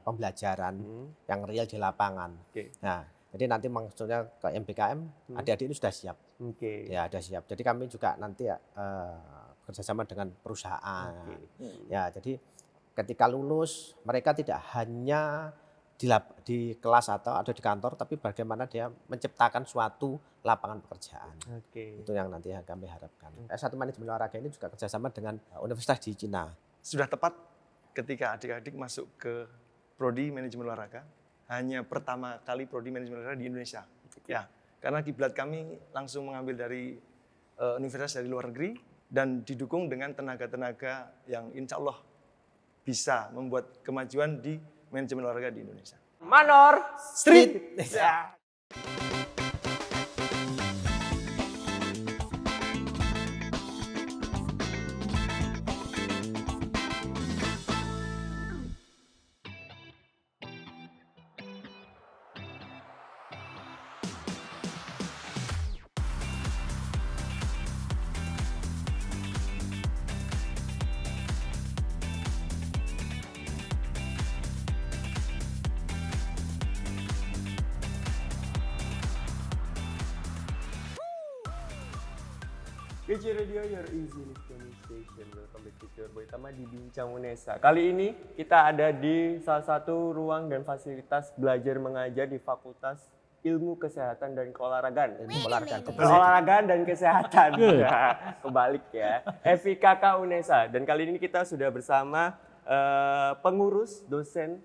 pembelajaran yang real di lapangan. Nah, jadi nanti maksudnya ke MBKM adik-adik ini sudah siap. Ya, sudah siap. Jadi kami juga nanti kerjasama dengan perusahaan. Ya, jadi ketika lulus mereka tidak hanya di kelas atau ada di kantor, tapi bagaimana dia menciptakan suatu lapangan pekerjaan. Itu yang nanti kami harapkan. S1 Manajemen Olahraga ini juga kerjasama dengan universitas di Cina. Sudah tepat ketika adik-adik masuk ke Prodi Manajemen Olahraga, hanya pertama kali Prodi Manajemen Olahraga di Indonesia. Ya, karena kiblat kami langsung mengambil dari universitas dari luar negeri dan didukung dengan tenaga-tenaga yang insya Allah bisa membuat kemajuan di manajemen olahraga di Indonesia. Manor Street. PC Radio, your easy listening station. Welcome back to your boy Tama di Bincang Unesa. Kali ini kita ada di salah satu ruang dan fasilitas belajar mengajar di Fakultas Ilmu Kesehatan dan Keolahragaan. Keolahragaan dan Kesehatan. Kebalik ya. FIKK Unesa. Dan kali ini kita sudah bersama pengurus dosen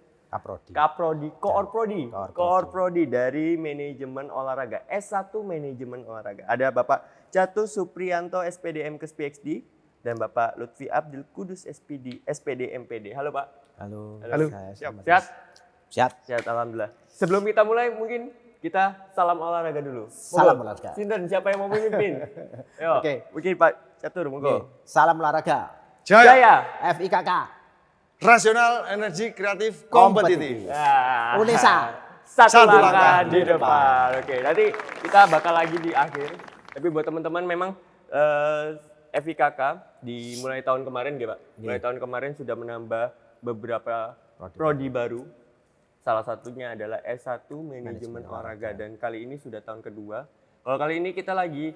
Kaprodi, Koor Prodi dari Manajemen Olahraga, S1 Manajemen Olahraga. Ada Bapak Catu Supriyanto SPD MKes PhD dan Bapak Lutfi Abdul Kudus SPD MPD. Halo Pak. Halo. Sehat Alhamdulillah. Sebelum kita mulai mungkin kita salam olahraga dulu. Salam olahraga. Sinten siapa yang mau memimpin? Ayo. Oke. Mungkin Pak Catur monggo. Salam olahraga. Jaya. FIKK. Rasional, energi, kreatif, kompetitif. Unesa. Satu langkah di depan. Oke, nanti kita bakal lagi di akhir. Tapi buat teman-teman memang FIKK mulai tahun kemarin ya Pak? Mulai tahun kemarin sudah menambah beberapa prodi baru. Salah satunya adalah S1 Manajemen Olahraga. Dan kali ini sudah tahun kedua. Kalau kali ini kita lagi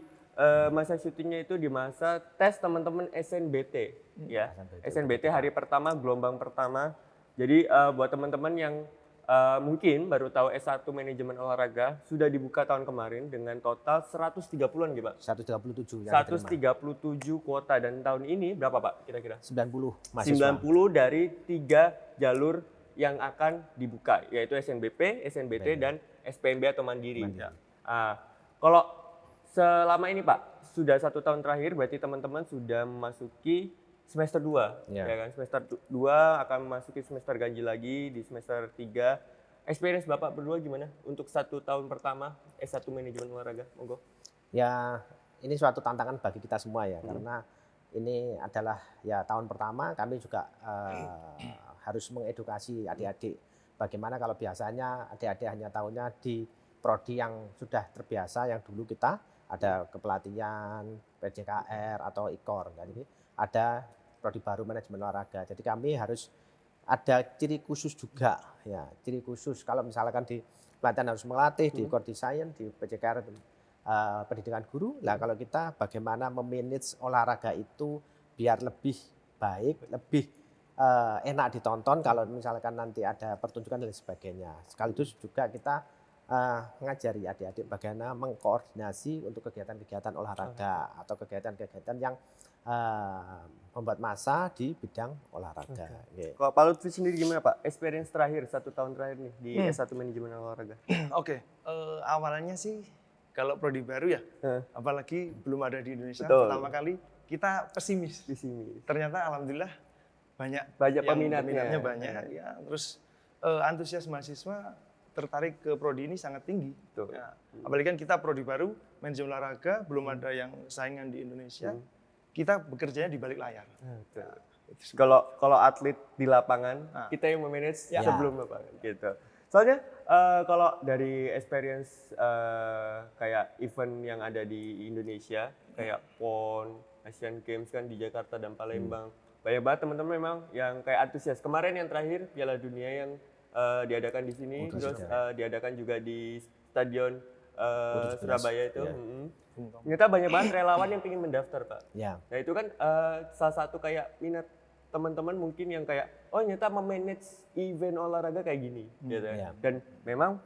masa syutingnya itu di masa tes teman-teman SNBT. Ya, SNBT hari pertama, gelombang pertama. Jadi buat teman-teman yang mungkin baru tahu S1 Manajemen Olahraga sudah dibuka tahun kemarin dengan total 130-an gitu Pak? 137 yang 137 kuota dan tahun ini berapa Pak kira-kira? 90 mahasiswa. 90 dari 3 jalur yang akan dibuka yaitu SNBP, SNBT dan SPMB atau Mandiri. Kalau selama ini Pak, sudah 1 tahun terakhir berarti teman-teman sudah memasuki semester 2, ya kan? Semester 2 akan memasuki semester ganjil lagi di semester 3. Experience Bapak berdua gimana untuk 1 tahun pertama S1 Manajemen Olahraga? Monggo. Ya, ini suatu tantangan bagi kita semua ya, karena ini adalah ya tahun pertama kami juga harus mengedukasi adik-adik. Bagaimana kalau biasanya adik-adik hanya tahunya di prodi yang sudah terbiasa, yang dulu kita ada kepelatihan, PJKR atau IKOR. Jadi ada prodi baru manajemen olahraga. Jadi kami harus ada ciri khusus juga, ya ciri khusus. Kalau misalkan di pelatihan harus melatih, di IKOR desain, di PJKR pendidikan guru. Nah kalau kita bagaimana memanage olahraga itu biar lebih baik, lebih enak ditonton kalau misalkan nanti ada pertunjukan dan sebagainya. Sekaligus juga kita mengajari adik-adik bagaimana mengkoordinasi untuk kegiatan-kegiatan olahraga atau kegiatan-kegiatan yang membuat massa di bidang olahraga. Kalau Pak Lutfi sendiri gimana Pak? Experience terakhir 1 tahun terakhir nih di S1 Manajemen Olahraga. Oke, awalnya sih kalau prodi baru ya, apalagi belum ada di Indonesia. Betul. Pertama kali kita pesimis. Ternyata alhamdulillah banyak peminatnya banyak. Ya, terus antusias mahasiswa tertarik ke prodi ini sangat tinggi. Ya, apalagi kan kita prodi baru, manajemen olahraga, belum ada yang saingan di Indonesia. Kita bekerjanya di balik layar. Kalau atlet di lapangan, kita yang memanage sebelum lapangan gitu. Soalnya kalau dari experience kayak event yang ada di Indonesia, kayak PON, Asian Games kan di Jakarta dan Palembang. Banyak banget teman-teman memang yang kayak antusias. Kemarin yang terakhir Piala Dunia yang diadakan di sini, Oh, di terus sini. diadakan juga di Stadion 17. Surabaya itu. Ya. Ternyata banyak banget relawan yang ingin mendaftar, Pak. Ya, Nah itu kan salah satu kayak minat teman-teman mungkin yang kayak, oh ternyata memanage event olahraga kayak gini, gitu. Iya. Dan memang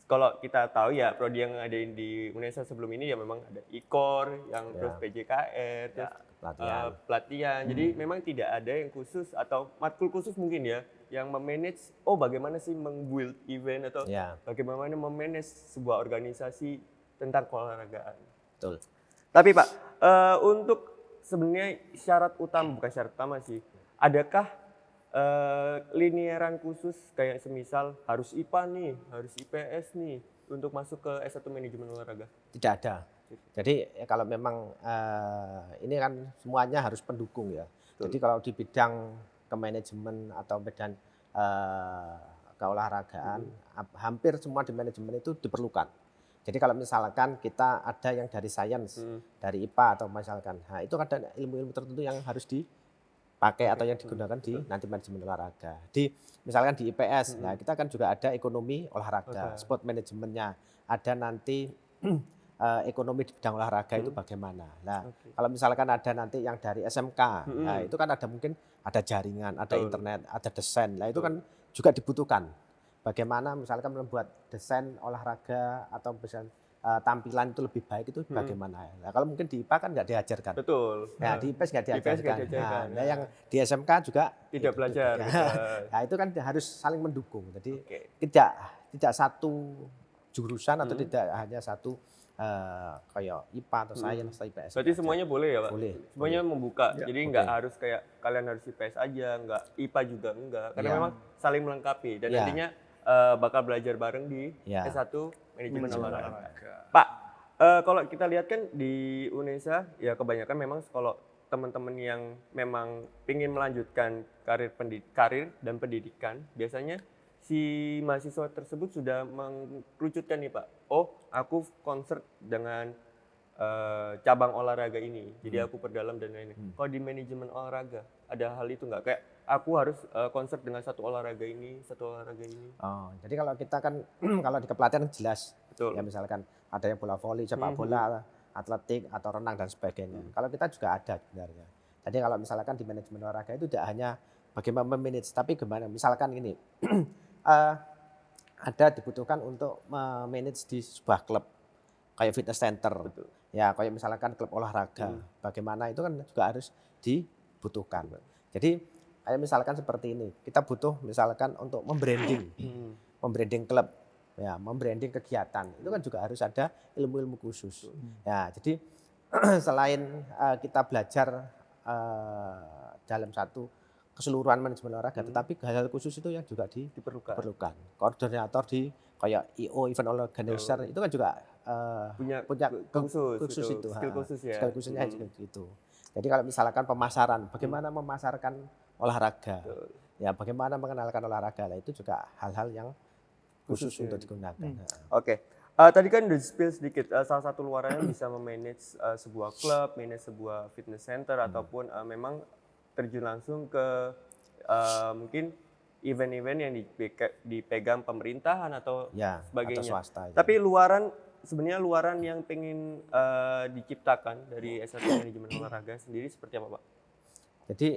kalau kita tahu ya prodi yang ada di UNESA sebelum ini ya memang ada IKOR, yang terus PJKR, terus pelatihan. pelatihan. Jadi memang tidak ada yang khusus atau matkul khusus mungkin ya yang memanage bagaimana sih meng-build event atau Ya, bagaimana memanage sebuah organisasi tentang keolahragaan. betul. Tapi Pak, untuk sebenarnya bukan syarat utama sih, adakah linearan khusus kayak semisal harus IPA nih, harus IPS nih untuk masuk ke S1 Manajemen Olahraga? Tidak ada. Jadi kalau memang ini kan semuanya harus pendukung ya. Jadi kalau di bidang kemanajemen atau bidang keolahragaan, hampir semua di manajemen itu diperlukan. Jadi kalau misalkan kita ada yang dari sains, dari IPA atau misalkan, nah itu ada ilmu-ilmu tertentu yang harus dipakai atau yang digunakan di nanti manajemen olahraga. Misalkan di IPS, nah kita kan juga ada ekonomi olahraga, sport manajemennya, ada nanti ekonomi di bidang olahraga itu bagaimana. Nah kalau misalkan ada nanti yang dari SMK, nah itu kan ada mungkin ada jaringan, ada internet, ada desain, nah itu kan juga dibutuhkan. Bagaimana misalkan membuat desain olahraga atau misalkan tampilan itu lebih baik itu bagaimana. Nah kalau mungkin di IPA kan nggak diajarkan. Betul. Nah di IPS nggak diajarkan. Nah yang di SMK juga tidak belajar. Nah itu kan harus saling mendukung. Jadi tidak satu jurusan atau tidak hanya satu kayak IPA atau sains atau IPS. Berarti semuanya boleh ya Pak? Boleh. Semuanya membuka. Jadi nggak harus kayak kalian harus IPS aja, nggak IPA juga enggak. Karena memang saling melengkapi dan nantinya bakal belajar bareng di S1 Manajemen Olahraga. Pak, kalau kita lihat kan di UNESA ya kebanyakan memang kalau teman-teman yang memang ingin melanjutkan karir dan pendidikan, biasanya si mahasiswa tersebut sudah mengkerucutkan nih Pak. Oh, aku concert dengan cabang olahraga ini, jadi aku perdalam dan lain-lain. Kalau di manajemen olahraga ada hal itu nggak? Kayak aku harus concert dengan satu olahraga ini. Oh, jadi kalau kita kan kalau di kepelatihan jelas. Betul. Ya misalkan ada yang bola voli, sepak bola, atletik atau renang dan sebagainya. Kalau kita juga ada sebenarnya. Jadi kalau misalkan di manajemen olahraga itu tidak hanya bagaimana memanage, tapi gimana misalkan ini ada dibutuhkan untuk memanage di sebuah klub kayak fitness center. Betul. Ya, kayak misalkan klub olahraga. Bagaimana itu kan juga harus dibutuhkan. Jadi kayak misalkan seperti ini, kita butuh misalkan untuk membranding klub, ya, membranding kegiatan. Itu kan juga harus ada ilmu-ilmu khusus. Ya, jadi selain kita belajar dalam satu keseluruhan manajemen olahraga, tetapi hal-hal khusus itu yang juga diperlukan. Koordinator di kayak IO event organizer itu kan juga punya khusus itu, skill khusus ya. Skill khususnya gitu. Jadi kalau misalkan pemasaran, bagaimana memasarkan olahraga, ya bagaimana mengenalkan olahraga, itu juga hal-hal yang khusus untuk digunakan. Oke. Tadi kan udah spill sedikit, salah satu luarannya bisa memanage sebuah klub, manage sebuah fitness center, ataupun memang terjun langsung ke mungkin event-event yang dipegang pemerintahan atau sebagainya. Atau swasta. Tapi sebenarnya luaran yang pengen diciptakan dari S1 Manajemen Olahraga sendiri seperti apa Pak? Jadi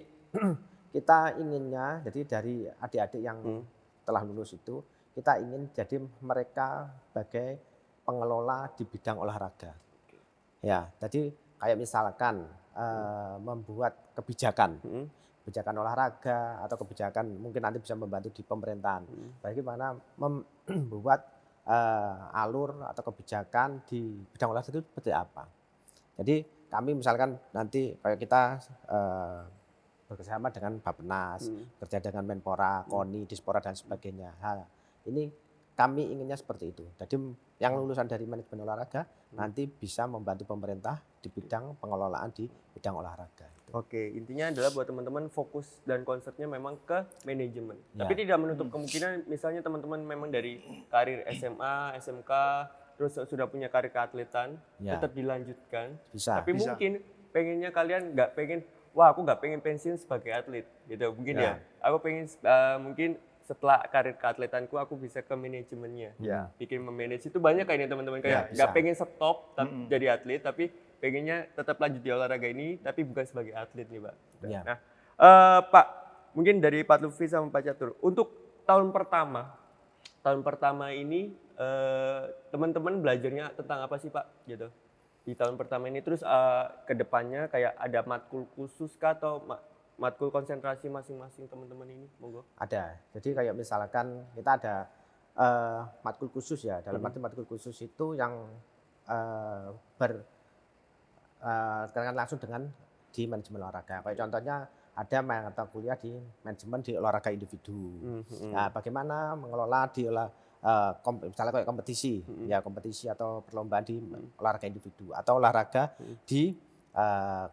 kita inginnya, jadi dari adik-adik yang telah lulus itu, kita ingin jadi mereka sebagai pengelola di bidang olahraga. Ya, jadi kayak misalkan membuat kebijakan olahraga atau kebijakan mungkin nanti bisa membantu di pemerintahan. Bagaimana membuat alur atau kebijakan di bidang olahraga itu seperti apa. Jadi kami misalkan nanti kayak kita bekerjasama dengan Bappenas, kerja dengan Menpora, KONI, Dispora dan sebagainya. Nah, ini kami inginnya seperti itu. Jadi yang lulusan dari manajemen olahraga nanti bisa membantu pemerintah di bidang pengelolaan di bidang olahraga. Oke, intinya adalah buat teman-teman fokus dan konsepnya memang ke manajemen. Tapi tidak menutup kemungkinan misalnya teman-teman memang dari karir SMA, SMK, terus sudah punya karir keatletan, tetap dilanjutkan. Bisa. Tapi mungkin pengennya kalian aku nggak pengen pensiun sebagai atlet, gitu. Mungkin ya. Aku pengen mungkin setelah karir keatletanku aku bisa ke manajemennya. Ya. Bikin memanage itu banyak kayaknya teman-teman kayak nggak bisa. pengen stop jadi atlet tapi pengennya tetap lanjut di olahraga ini tapi bukan sebagai atlet nih Pak. Ya. Nah, Pak, mungkin dari Pak Lutfi sama Pak Catur untuk tahun pertama ini teman-teman belajarnya tentang apa sih Pak gitu di tahun pertama ini terus ke depannya kayak ada matkul khusus kah atau matkul konsentrasi masing-masing teman-teman ini, monggo. Ada. Jadi kayak misalkan kita ada matkul khusus ya. Dalam arti matkul khusus itu yang berkaitan langsung dengan di manajemen olahraga. Kayak contohnya ada mata kuliah di manajemen di olahraga individu. Nah, bagaimana mengelola di misalnya kayak kompetisi, ya kompetisi atau perlombaan di olahraga individu atau olahraga di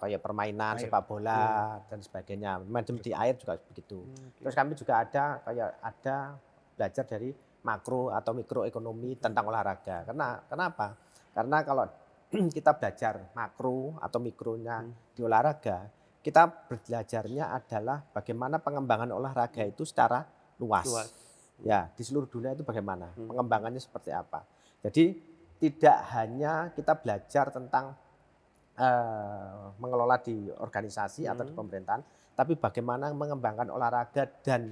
kayak permainan sepak bola dan sebagainya. Manajemen di air juga begitu. Terus kami juga ada belajar dari makro atau mikroekonomi tentang olahraga. Kenapa? Karena kalau kita belajar makro atau mikronya di olahraga, kita belajarnya adalah bagaimana pengembangan olahraga itu secara luas. Ya, di seluruh dunia itu bagaimana pengembangannya seperti apa. Jadi tidak hanya kita belajar tentang mengelola di organisasi atau di pemerintahan, tapi bagaimana mengembangkan olahraga dan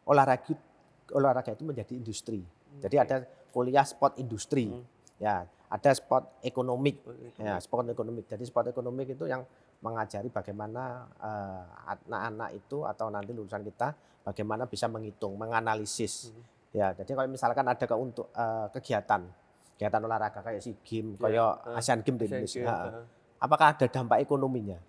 olahraga itu menjadi industri. Jadi ada kuliah sport industri, ya ada sport ekonomik, ya sport ekonomik. Jadi sport ekonomik itu yang mengajari bagaimana anak-anak itu atau nanti lulusan kita bagaimana bisa menghitung, menganalisis. Ya, jadi kalau misalkan ada untuk kegiatan olahraga kayak SEA Games, kayak Asian Games di Indonesia. Apakah ada dampak ekonominya?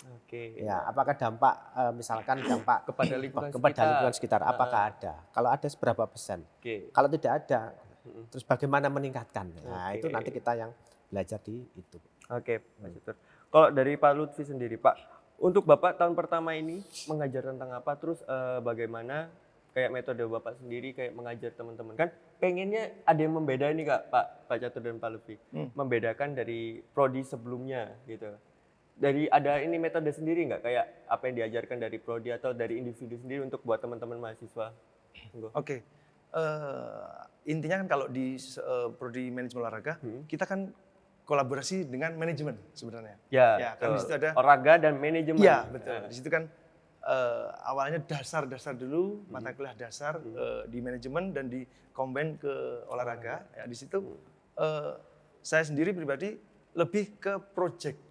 Ya, apakah dampak misalkan dampak kepada lingkungan sekitar? Apakah ada? Kalau ada seberapa persen? Kalau tidak ada, terus bagaimana meningkatkan? Nah, itu nanti kita yang belajar di itu. Oke, Pak Catur. Kalau dari Pak Lutfi sendiri, Pak, untuk Bapak tahun pertama ini mengajar tentang apa? Terus bagaimana kayak metode Bapak sendiri kayak mengajar teman-teman? Kan pengennya ada yang membeda nih Kak, Pak Catur dan Pak Lutfi. Membedakan dari prodi sebelumnya gitu. Dari ada ini metode sendiri nggak kayak apa yang diajarkan dari prodi atau dari individu sendiri untuk buat teman-teman mahasiswa? Oke. Intinya kan kalau di prodi manajemen olahraga, kita kan kolaborasi dengan manajemen sebenarnya. Ya kan di situ ada olahraga dan manajemen. Iya, betul. Di situ kan awalnya dasar-dasar dulu, mata kuliah dasar di manajemen dan di combine ke olahraga. Ya, di situ saya sendiri pribadi lebih ke project.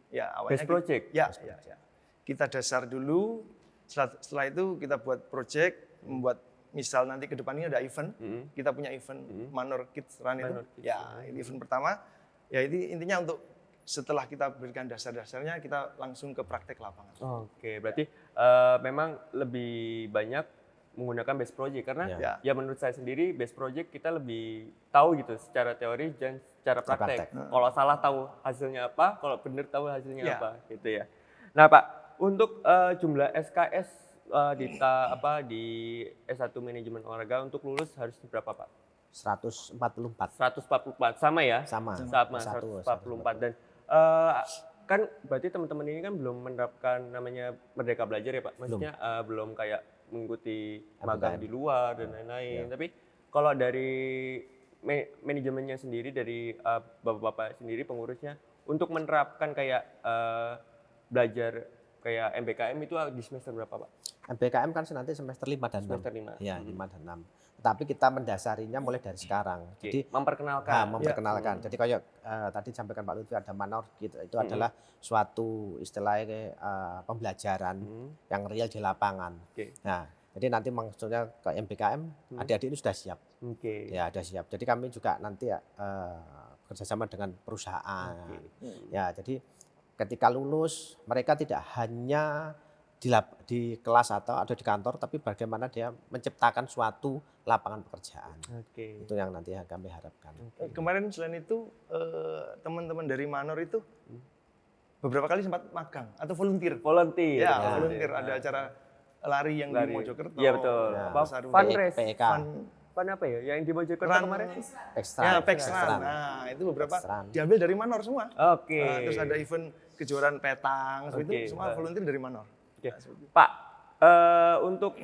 Ya, awalnya base project. Ya. Kita dasar dulu, setelah itu kita buat project, membuat misal nanti ke depan ini ada event, kita punya event Manor Kids Run itu. Ini event pertama. Ya, ini intinya untuk setelah kita berikan dasar-dasarnya, kita langsung ke praktek lapangan. Oke, berarti memang lebih banyak menggunakan base project karena ya menurut saya sendiri base project kita lebih tahu gitu secara teori dan secara praktek. Kalau salah tahu hasilnya apa, kalau benar tahu hasilnya apa gitu ya. Nah, Pak, untuk jumlah SKS di S1 manajemen olahraga untuk lulus harus berapa, Pak? 144. 144 sama ya? Sama 144 dan kan berarti teman-teman ini kan belum menerapkan namanya Merdeka Belajar ya Pak? Maksudnya belum kayak mengikuti magang di luar dan lain-lain. Tapi kalau dari manajemennya sendiri, dari bapak-bapak sendiri pengurusnya, untuk menerapkan kayak belajar kayak MBKM itu di semester berapa Pak? MBKM kan nanti semester 5 dan 6. Semester 5. Ya, 5 dan 6. Tapi kita mendasarinya mulai dari sekarang. Jadi memperkenalkan. Jadi kayak tadi sampaikan Pak Lutfi ada Manor gitu. Itu adalah suatu istilahnya pembelajaran yang real di lapangan. Nah, jadi nanti maksudnya ke MBKM adik-adik ini sudah siap. Ya, sudah siap. Jadi kami juga nanti kerjasama dengan perusahaan. Ya, jadi ketika lulus mereka tidak hanya di kelas atau ada di kantor, tapi bagaimana dia menciptakan suatu lapangan pekerjaan. Itu yang nanti kami harapkan. Kemarin selain itu teman-teman dari Manor itu beberapa kali sempat magang atau volunteer. Ya, volunteer. Ada acara lari yang di Mojokerto. Iya betul. Fun race. PEK. Fun apa ya? Yang di Mojokerto kemarin? Pexran. Nah, itu beberapa diambil dari Manor semua. Terus ada event kejuaraan petang, itu semua volunteer dari Manor. Pak, untuk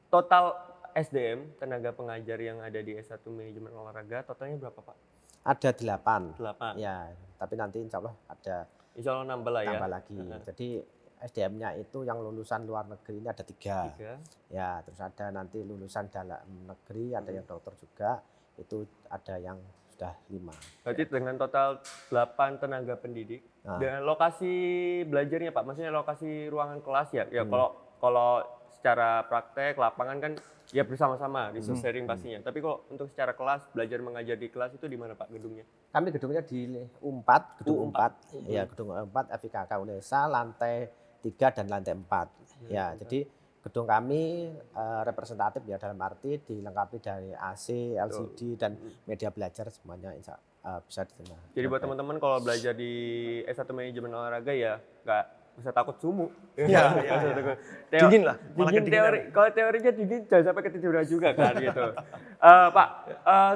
total SDM, tenaga pengajar yang ada di S1 Manajemen Olahraga, totalnya berapa Pak? Ada 8. 8. Ya, tapi nanti insya Allah ada Insya Allah nambah lah ya. tambah lagi. Jadi SDM-nya itu yang lulusan luar negeri ini ada 3. 3. Ya, terus ada nanti lulusan dalam negeri, ada yang dokter juga, itu ada yang sudah 5. Berarti dengan total 8 tenaga pendidik. Dan lokasi belajarnya Pak, maksudnya lokasi ruangan kelas ya. Ya kalau secara praktek lapangan kan ya bersama-sama, resource sharing pastinya. Tapi kalau untuk secara kelas, belajar mengajar di kelas itu di mana Pak gedungnya? Kami gedungnya di U4, gedung U4. Ya, gedung U4 FIKK UNESA, lantai 3 dan lantai 4. Ya, jadi gedung kami representatif ya, dalam arti dilengkapi dari AC, LCD dan media belajar semuanya bisa diterima. Jadi buat teman-teman kalau belajar di S1 Manajemen Olahraga ya nggak usah takut sumuk. Iya. Dingin lah, malah Dingin kedinginan. kalau teorinya dingin jangan sampai ketiduran juga kan gitu. Pak,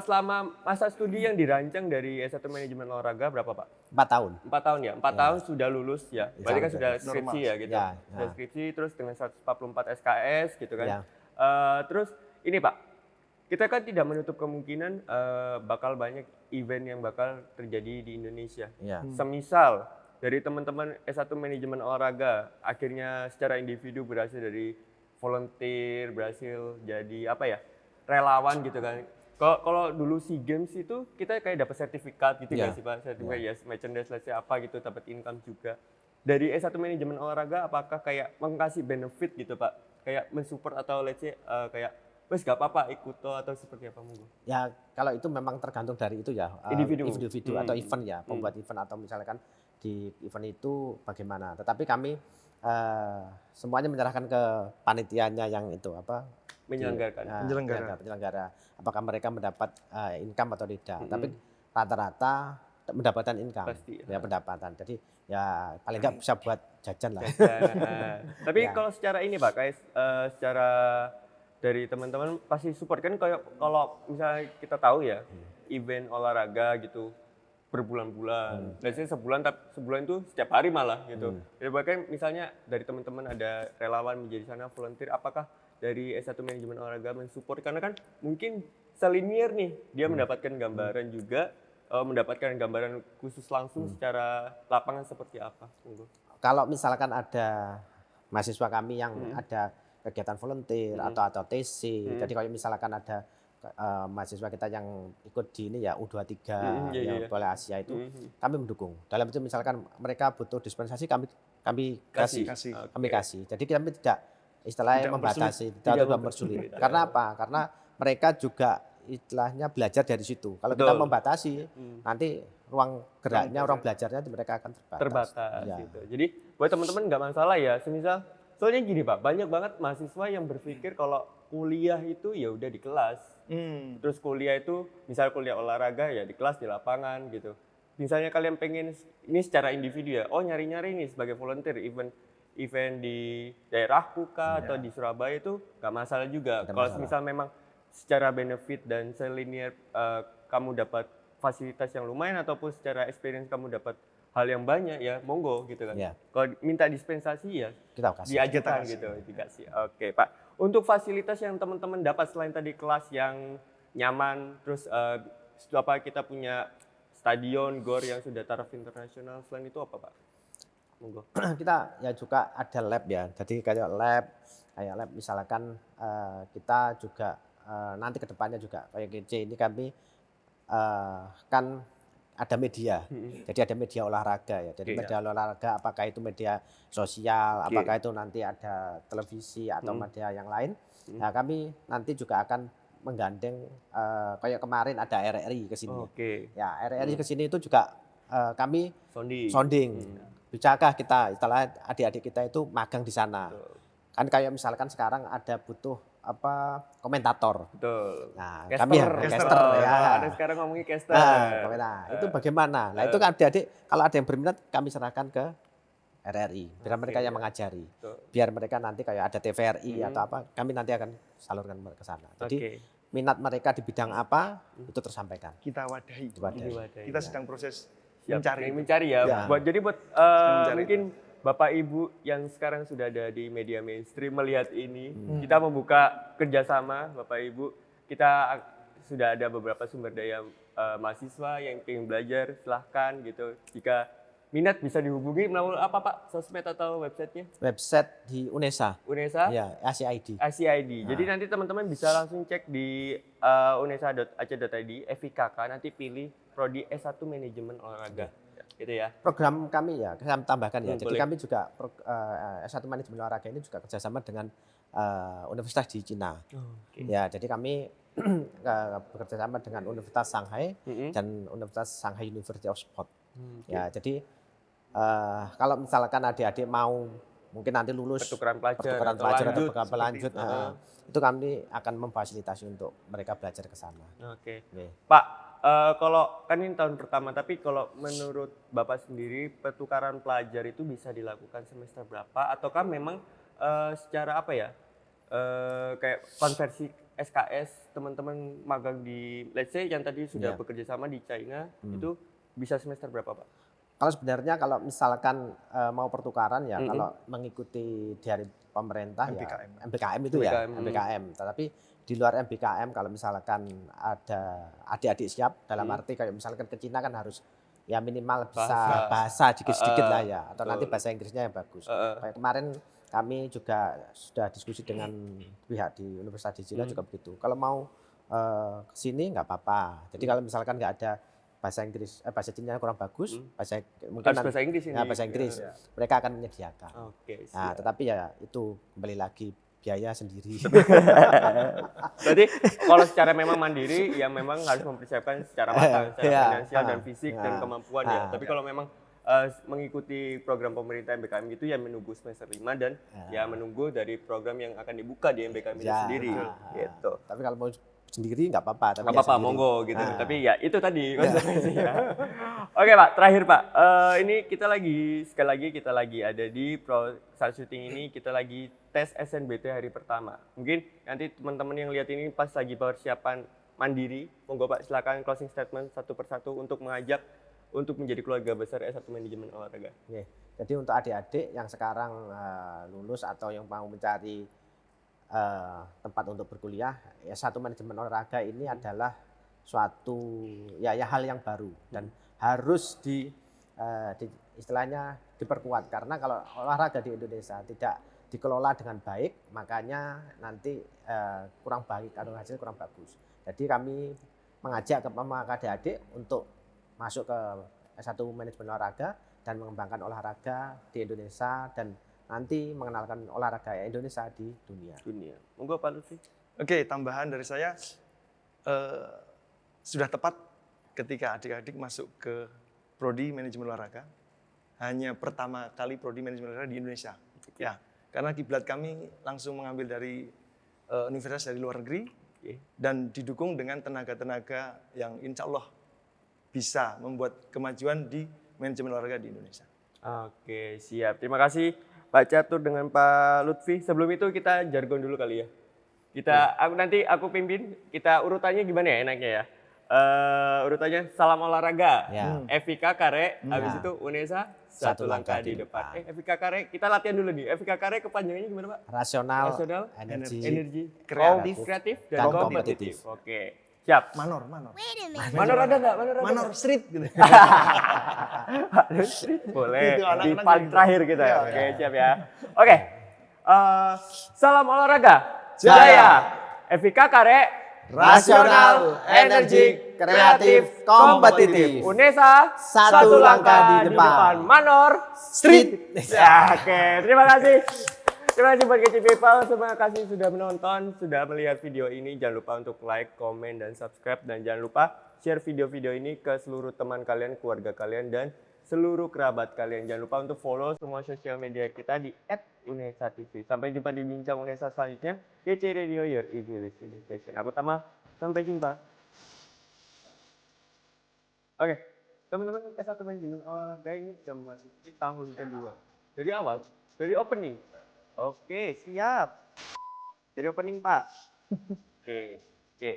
selama masa studi yang dirancang dari S1 Manajemen Olahraga berapa Pak? 4 tahun. 4 tahun ya? 4 tahun sudah lulus ya? Berarti kan sudah normal. skripsi ya gitu? Ya, Sudah skripsi terus dengan 144 SKS gitu kan? Ya. Terus ini Pak, kita kan tidak menutup kemungkinan bakal banyak event yang bakal terjadi di Indonesia. Ya. Semisal dari teman-teman S1 Manajemen Olahraga akhirnya secara individu berhasil dari volunteer, berhasil jadi apa ya, relawan gitu kan. Kalau dulu SEA Games itu kita kayak dapat sertifikat gitu Ya. nggak sih Pak? Sertifikat ya, merchandise let's say apa gitu, dapat income juga. Dari S1 Manajemen Olahraga apakah kayak mengasih benefit gitu Pak? Kayak mensupport atau let's say kayak wes gak apa-apa ikut atau seperti apa monggo? Ya, kalau itu memang tergantung dari itu ya, individu atau event ya, pembuat event atau misalkan di event itu bagaimana. Tetapi kami semuanya menyerahkan ke panitianya yang itu apa penyelenggara. Apakah mereka mendapat income atau tidak? Tapi rata-rata mendapatkan income, Pasti, ya pendapatan. Jadi ya paling nggak bisa buat jajan lah. Tapi kalau secara ini Pak, kayak secara dari teman-teman pasti support kan, kayak kalau misalnya kita tahu ya event olahraga gitu berbulan-bulan, biasanya sebulan itu setiap hari malah gitu. Jadi bahkan misalnya dari teman-teman ada relawan menjadi sana volunteer, apakah dari S1 Manajemen Olahraga mensupport, karena kan mungkin selinier nih dia mendapatkan gambaran juga, mendapatkan gambaran khusus langsung secara lapangan seperti apa? Kalau misalkan ada mahasiswa kami yang ada kegiatan volunteer atau TC, jadi kalau misalkan ada mahasiswa kita yang ikut di ini ya U23 yang Bola Asia itu, kami mendukung. Dalam itu misalkan mereka butuh dispensasi, kami kasih. Kami kasih. Jadi kami tidak istilahnya membatasi, tidak mempersulit. Karena apa? Karena mereka juga istilahnya belajar dari situ. Kalau kita membatasi, nanti ruang geraknya, ruang belajarnya mereka akan terbatas. Ya. Gitu. Jadi buat teman-teman nggak masalah ya, semisal soalnya gini Pak, banyak banget mahasiswa yang berpikir kalau kuliah itu ya udah di kelas. Terus kuliah itu misal kuliah olahraga ya di kelas, di lapangan gitu. Misalnya kalian pengen ini secara individu ya, oh nyari-nyari nih sebagai volunteer event di daerahku kah atau di Surabaya itu nggak masalah juga. Kalau misal memang secara benefit dan selinier kamu dapat fasilitas yang lumayan ataupun secara experience kamu dapat hal yang banyak ya monggo gitu kan. Kalau minta dispensasi ya kita kasih, diajarkan gitu, dikasih. Oke Pak, untuk fasilitas yang teman-teman dapat selain tadi kelas yang nyaman, terus apa kita punya stadion, gor yang sudah taraf internasional, selain itu apa Pak? Monggo. Kita ya juga ada lab ya, jadi kayak lab misalkan kita juga nanti kedepannya juga kayak GC ini kami kan ada media, jadi ada media olahraga ya. Jadi media olahraga, apakah itu media sosial, apakah itu nanti ada televisi atau media yang lain. Nah, kami nanti juga akan menggandeng kayak kemarin ada RRI ke sini. Ya, RRI ke sini itu juga kami sounding. Bisakah kita istilah adik-adik kita itu magang di sana? Kan kayak misalkan sekarang ada butuh komentator. Betul. Nah, kami caster ya. Ada sekarang ngomongin caster. Nah, itu bagaimana? Nah, itu kan adik-adik kalau ada yang berminat kami serahkan ke RRI, biar mereka yang mengajari. Biar mereka nanti kayak ada TVRI atau apa, kami nanti akan salurkan ke sana. Jadi minat mereka di bidang apa itu tersampaikan. Kita wadahi. Diwadahi. Kita sedang proses mencari ya. Jadi buat mungkin Bapak Ibu yang sekarang sudah ada di media mainstream melihat ini, kita membuka kerjasama Bapak Ibu. Kita sudah ada beberapa sumber daya mahasiswa yang ingin belajar, silahkan gitu. Jika minat bisa dihubungi melalui apa Pak? Sosmed atau websitenya? Website di UNESA. UNESA? Ya, ACID. ACID. Jadi nanti teman-teman bisa langsung cek di unesa.ac.id, FIKK, nanti pilih Prodi S1 Manajemen Olahraga. Gitu ya. Program kami ya, saya tambahkan ya. Jadi Boleh. kami juga S1 Manajemen Olahraga ini juga kerjasama dengan universitas di Cina. Ya, jadi kami bekerja sama dengan Universitas Shanghai dan Universitas Shanghai University of Sport. Ya, jadi kalau misalkan adik-adik mau mungkin nanti lulus Pertukaran pelajar atau lanjut, lanjut, itu kami akan memfasilitasi untuk mereka belajar ke sana. Oke. Oke. Pak, kalau kan ini tahun pertama, tapi kalau menurut Bapak sendiri pertukaran pelajar itu bisa dilakukan semester berapa? Ataukah memang secara apa ya, kayak konversi SKS teman-teman magang di, let's say yang tadi sudah bekerja sama di China, itu bisa semester berapa Pak? Kalau sebenarnya kalau misalkan mau pertukaran ya, kalau mengikuti dari pemerintah MBKM. ya MBKM itu ya MBKM. Tetapi di luar MBKM kalau misalkan ada adik-adik siap dalam arti kayak misalkan ke Cina kan harus ya minimal bisa bahasa sedikit-sedikit lah ya, atau nanti bahasa Inggrisnya yang bagus. Kayak kemarin kami juga sudah diskusi dengan pihak di Universitas di Cina juga begitu. Kalau mau ke sini nggak apa-apa. Jadi kalau misalkan nggak ada bahasa Inggris, bahasa Cina kurang bagus, mungkin Harus bahasa Inggris ini. Ya, bahasa Inggris, mereka akan menyediakan. Oke, Nah, tetapi ya itu kembali lagi biaya sendiri. Berarti kalau secara memang mandiri, ya memang harus mempersiapkan secara matang, secara finansial dan fisik dan kemampuan ya. Tapi kalau memang mengikuti program pemerintah MBKM gitu ya menunggu semester 5 dan ya menunggu dari program yang akan dibuka di MBKM itu sendiri. Gitu. Tapi kalau mau sendiri nggak apa-apa. Nggak apa-apa, monggo gitu. Tapi ya itu tadi konsekuensinya. Oke Pak, terakhir Pak. Ini kita sekali lagi kita lagi ada di saat syuting ini kita lagi tes SNBT hari pertama. Mungkin nanti teman-teman yang lihat ini pas lagi persiapan mandiri, monggo Pak silakan closing statement satu persatu untuk mengajak untuk menjadi keluarga besar S1 Manajemen Olahraga. Oke. Jadi untuk adik-adik yang sekarang lulus atau yang mau mencari tempat untuk berkuliah, S1 Manajemen Olahraga ini adalah suatu ya hal yang baru dan harus istilahnya diperkuat, karena kalau olahraga di Indonesia tidak dikelola dengan baik, makanya nanti kurang baik, hasilnya kurang bagus. Jadi kami mengajak ke adik-adik untuk masuk ke S1 Manajemen Olahraga dan mengembangkan olahraga di Indonesia dan nanti mengenalkan olahraga Indonesia di dunia. Monggo Pak Lutfi. Oke, tambahan dari saya, sudah tepat ketika adik-adik masuk ke Prodi Manajemen Olahraga, hanya pertama kali Prodi Manajemen Olahraga di Indonesia. Ya, karena kiblat kami langsung mengambil dari universitas dari luar negeri dan didukung dengan tenaga-tenaga yang insya Allah bisa membuat kemajuan di manajemen olahraga di Indonesia. Oke, siap. Terima kasih Pak Catur dengan Pak Lutfi. Sebelum itu kita jargon dulu kali ya. Aku pimpin. Kita urutannya gimana ya enaknya ya? Urutannya salam olahraga. FIK Kare, habis itu UNESA satu langkah di depan. FIK Kare, kita latihan dulu nih. FIK Kare kepanjangannya gimana Pak? Rasional, energi, kreatif, dan kompetitif. Oke. Siap. Manor. Manor ada nggak? Manor street gitu. Street boleh. Itu Di anak-anak paling gitu. terakhir kita. Iya, Oke, siap ya. Oke. Salam olahraga. Jaya. FIK Kare. Rasional, energi, kreatif, kompetitif. UNESA Satu langkah di depan. Manor Street. Ya, oke, terima kasih. Terima kasih buat Kecil People, terima kasih sudah menonton, sudah melihat video ini. Jangan lupa untuk like, komen, dan subscribe. Dan jangan lupa share video-video ini ke seluruh teman kalian, keluarga kalian, dan seluruh kerabat kalian. Jangan lupa untuk follow semua sosial media kita di @unesa.tv. Sampai jumpa di Bincang Unesa selanjutnya. Kecil Radio, your easy listening station. Aku Tama, sampai jumpa. Oke, teman-teman S1 Manajemen Olahraga ini sudah memasuki tahun kedua. Dari awal, dari opening. Oke, siap. Jadi opening Pak. Oke.